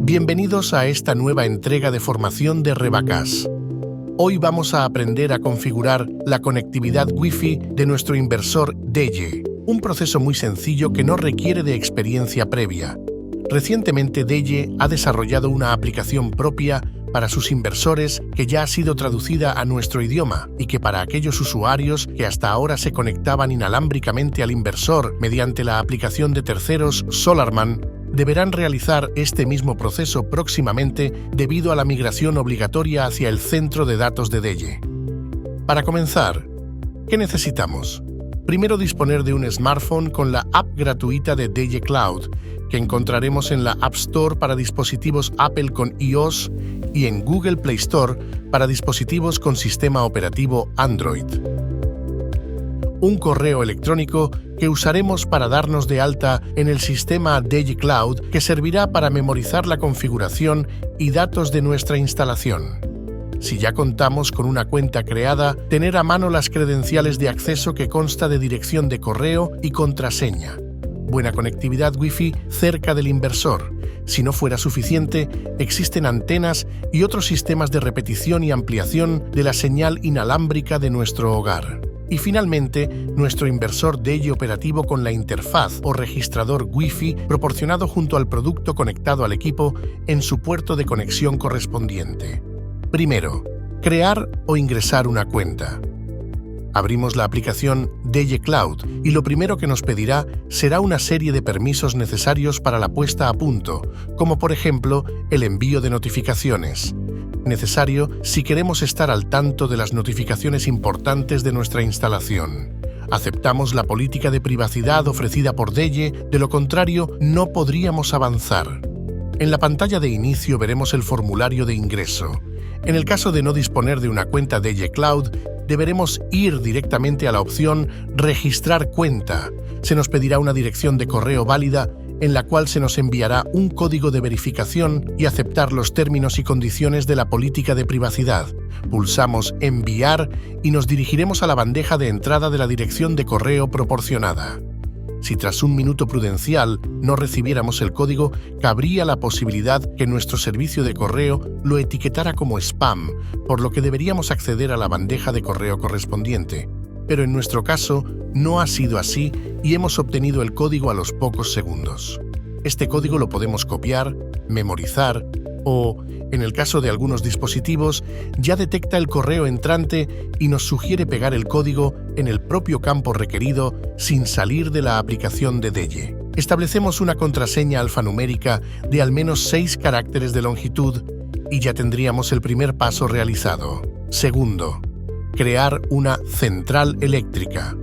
Bienvenidos a esta nueva entrega de formación de Rebacas. Hoy vamos a aprender a configurar la conectividad Wi-Fi de nuestro inversor DEYE, un proceso muy sencillo que no requiere de experiencia previa. Recientemente DEYE ha desarrollado una aplicación propia para sus inversores que ya ha sido traducida a nuestro idioma y que para aquellos usuarios que hasta ahora se conectaban inalámbricamente al inversor mediante la aplicación de terceros SolarMan, deberán realizar este mismo proceso próximamente debido a la migración obligatoria hacia el centro de datos de DEYE. Para comenzar, ¿qué necesitamos? Primero, disponer de un smartphone con la app gratuita de DEYE Cloud, que encontraremos en la App Store para dispositivos Apple con iOS y en Google Play Store para dispositivos con sistema operativo Android. Un correo electrónico que usaremos para darnos de alta en el sistema DEYE Cloud, que servirá para memorizar la configuración y datos de nuestra instalación. Si ya contamos con una cuenta creada, tener a mano las credenciales de acceso que consta de dirección de correo y contraseña. Buena conectividad Wi-Fi cerca del inversor. Si no fuera suficiente, existen antenas y otros sistemas de repetición y ampliación de la señal inalámbrica de nuestro hogar. Y finalmente, nuestro inversor DEYE operativo con la interfaz o registrador Wi-Fi proporcionado junto al producto conectado al equipo en su puerto de conexión correspondiente. Primero, crear o ingresar una cuenta. Abrimos la aplicación DEYE Cloud y lo primero que nos pedirá será una serie de permisos necesarios para la puesta a punto, como por ejemplo el envío de notificaciones. Necesario si queremos estar al tanto de las notificaciones importantes de nuestra instalación. Aceptamos la política de privacidad ofrecida por DEYE, de lo contrario no podríamos avanzar. En la pantalla de inicio veremos el formulario de ingreso. En el caso de no disponer de una cuenta DEYE Cloud, deberemos ir directamente a la opción Registrar cuenta. Se nos pedirá una dirección de correo válida en la cual se nos enviará un código de verificación y aceptar los términos y condiciones de la política de privacidad. Pulsamos Enviar y nos dirigiremos a la bandeja de entrada de la dirección de correo proporcionada. Si tras un minuto prudencial no recibiéramos el código, cabría la posibilidad que nuestro servicio de correo lo etiquetara como spam, por lo que deberíamos acceder a la bandeja de correo correspondiente. Pero en nuestro caso no ha sido así y hemos obtenido el código a los pocos segundos. Este código lo podemos copiar, memorizar o, en el caso de algunos dispositivos, ya detecta el correo entrante y nos sugiere pegar el código en el propio campo requerido sin salir de la aplicación de DEYE. Establecemos una contraseña alfanumérica de al menos 6 caracteres de longitud y ya tendríamos el primer paso realizado. Segundo, crear una central eléctrica.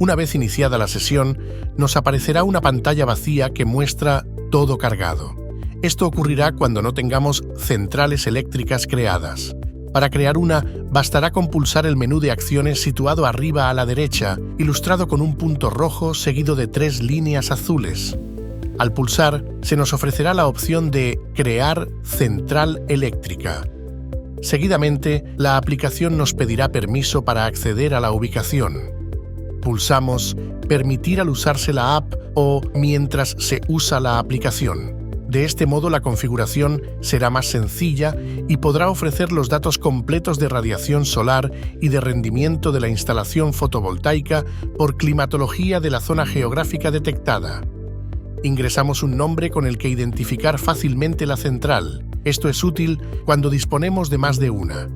Una vez iniciada la sesión, nos aparecerá una pantalla vacía que muestra todo cargado. Esto ocurrirá cuando no tengamos centrales eléctricas creadas. Para crear una, bastará con pulsar el menú de acciones situado arriba a la derecha, ilustrado con un punto rojo seguido de 3 líneas azules. Al pulsar, se nos ofrecerá la opción de Crear central eléctrica. Seguidamente, la aplicación nos pedirá permiso para acceder a la ubicación. Pulsamos Permitir al usarse la app o mientras se usa la aplicación. De este modo, la configuración será más sencilla y podrá ofrecer los datos completos de radiación solar y de rendimiento de la instalación fotovoltaica por climatología de la zona geográfica detectada. Ingresamos un nombre con el que identificar fácilmente la central. Esto es útil cuando disponemos de más de una.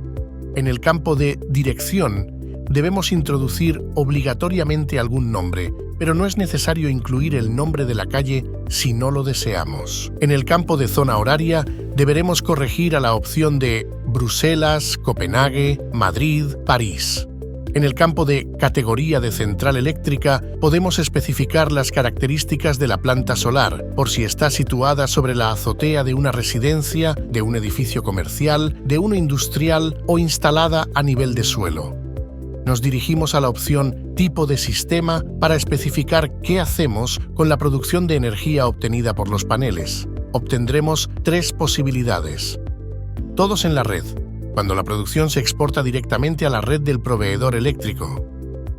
En el campo de Dirección, debemos introducir obligatoriamente algún nombre, pero no es necesario incluir el nombre de la calle si no lo deseamos. En el campo de Zona horaria, deberemos corregir a la opción de Bruselas, Copenhague, Madrid, París. En el campo de Categoría de central eléctrica, podemos especificar las características de la planta solar, por si está situada sobre la azotea de una residencia, de un edificio comercial, de uno industrial o instalada a nivel de suelo. Nos dirigimos a la opción Tipo de sistema para especificar qué hacemos con la producción de energía obtenida por los paneles. Obtendremos 3 posibilidades. Todos en la red, cuando la producción se exporta directamente a la red del proveedor eléctrico.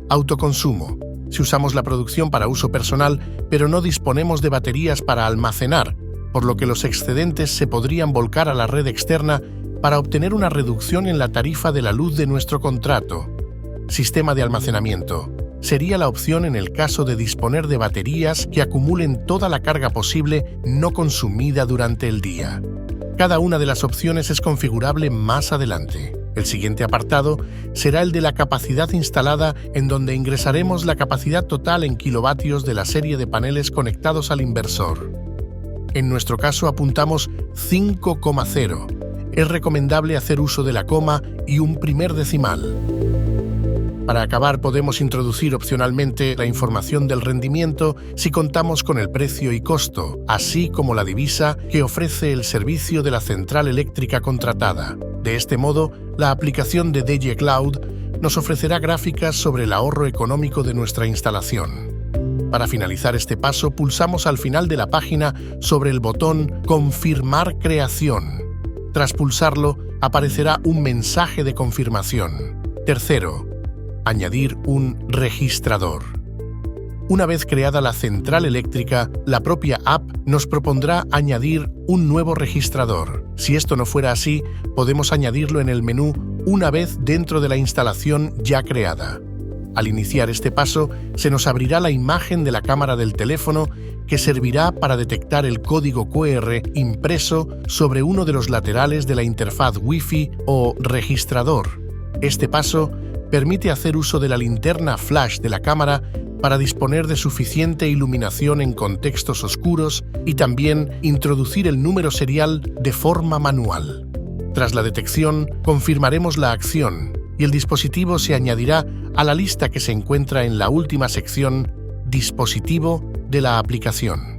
Autoconsumo, si usamos la producción para uso personal, pero no disponemos de baterías para almacenar, por lo que los excedentes se podrían volcar a la red externa para obtener una reducción en la tarifa de la luz de nuestro contrato. Sistema de almacenamiento. Sería la opción en el caso de disponer de baterías que acumulen toda la carga posible no consumida durante el día. Cada una de las opciones es configurable más adelante. El siguiente apartado será el de la capacidad instalada, en donde ingresaremos la capacidad total en kilovatios de la serie de paneles conectados al inversor. En nuestro caso apuntamos 5,0. Es recomendable hacer uso de la coma y un primer decimal. Para acabar, podemos introducir opcionalmente la información del rendimiento si contamos con el precio y costo, así como la divisa que ofrece el servicio de la central eléctrica contratada. De este modo, la aplicación de DG Cloud nos ofrecerá gráficas sobre el ahorro económico de nuestra instalación. Para finalizar este paso, pulsamos al final de la página sobre el botón Confirmar creación. Tras pulsarlo, aparecerá un mensaje de confirmación. Tercero, añadir un registrador. Una vez creada la central eléctrica, la propia app nos propondrá añadir un nuevo registrador. Si esto no fuera así, podemos añadirlo en el menú una vez dentro de la instalación ya creada. Al iniciar este paso, se nos abrirá la imagen de la cámara del teléfono que servirá para detectar el código QR impreso sobre uno de los laterales de la interfaz Wi-Fi o registrador. Este paso permite hacer uso de la linterna flash de la cámara para disponer de suficiente iluminación en contextos oscuros y también introducir el número serial de forma manual. Tras la detección, confirmaremos la acción y el dispositivo se añadirá a la lista que se encuentra en la última sección Dispositivo de la aplicación.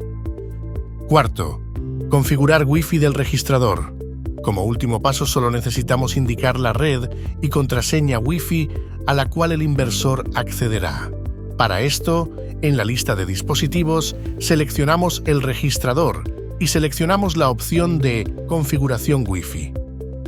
Cuarto, configurar Wi-Fi del registrador. Como último paso, solo necesitamos indicar la red y contraseña Wi-Fi a la cual el inversor accederá. Para esto, en la lista de dispositivos, seleccionamos el registrador y seleccionamos la opción de Configuración Wi-Fi.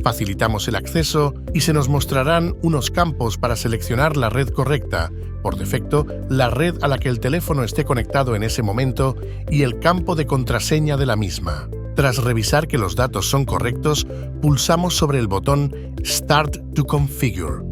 Facilitamos el acceso y se nos mostrarán unos campos para seleccionar la red correcta, por defecto, la red a la que el teléfono esté conectado en ese momento y el campo de contraseña de la misma. Tras revisar que los datos son correctos, pulsamos sobre el botón Start to Configure.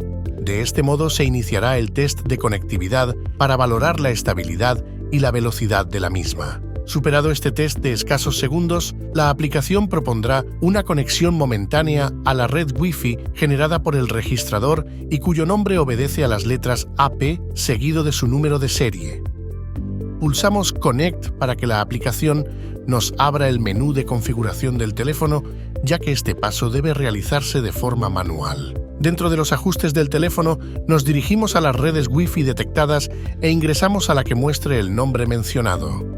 De este modo se iniciará el test de conectividad para valorar la estabilidad y la velocidad de la misma. Superado este test de escasos segundos, la aplicación propondrá una conexión momentánea a la red Wi-Fi generada por el registrador y cuyo nombre obedece a las letras AP seguido de su número de serie. Pulsamos Connect para que la aplicación nos abra el menú de configuración del teléfono, ya que este paso debe realizarse de forma manual. Dentro de los ajustes del teléfono, nos dirigimos a las redes Wi-Fi detectadas e ingresamos a la que muestre el nombre mencionado.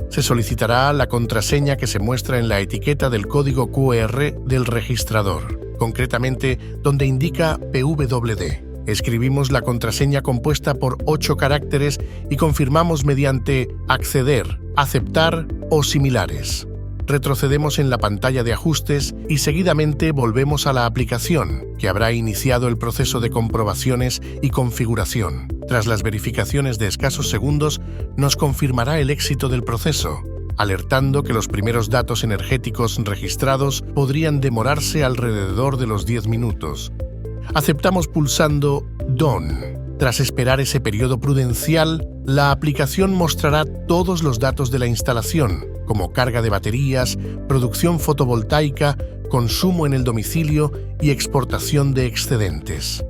Se solicitará la contraseña que se muestra en la etiqueta del código QR del registrador, concretamente donde indica PWD. Escribimos la contraseña compuesta por 8 caracteres y confirmamos mediante acceder, aceptar o similares. Retrocedemos en la pantalla de ajustes y seguidamente volvemos a la aplicación, que habrá iniciado el proceso de comprobaciones y configuración. Tras las verificaciones de escasos segundos, nos confirmará el éxito del proceso, alertando que los primeros datos energéticos registrados podrían demorarse alrededor de los 10 minutos. Aceptamos pulsando Done. Tras esperar ese periodo prudencial, la aplicación mostrará todos los datos de la instalación, como carga de baterías, producción fotovoltaica, consumo en el domicilio y exportación de excedentes.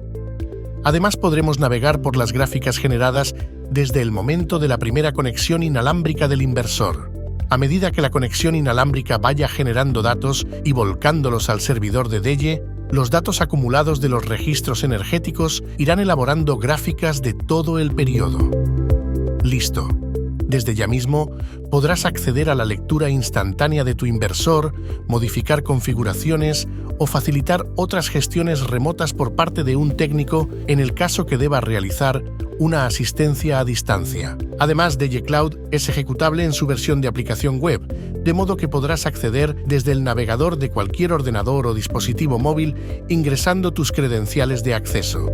Además, podremos navegar por las gráficas generadas desde el momento de la primera conexión inalámbrica del inversor. A medida que la conexión inalámbrica vaya generando datos y volcándolos al servidor de DG, los datos acumulados de los registros energéticos irán elaborando gráficas de todo el periodo. Listo. Desde ya mismo podrás acceder a la lectura instantánea de tu inversor, modificar configuraciones o facilitar otras gestiones remotas por parte de un técnico en el caso que deba realizar una asistencia a distancia. Además, DG Cloud es ejecutable en su versión de aplicación web, de modo que podrás acceder desde el navegador de cualquier ordenador o dispositivo móvil ingresando tus credenciales de acceso.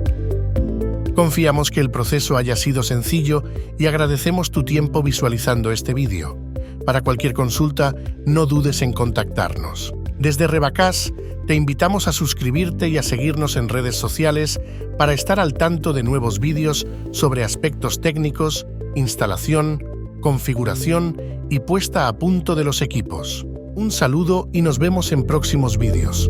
Confiamos que el proceso haya sido sencillo y agradecemos tu tiempo visualizando este vídeo. Para cualquier consulta, no dudes en contactarnos. Desde Rebacas, te invitamos a suscribirte y a seguirnos en redes sociales para estar al tanto de nuevos vídeos sobre aspectos técnicos, instalación, configuración y puesta a punto de los equipos. Un saludo y nos vemos en próximos vídeos.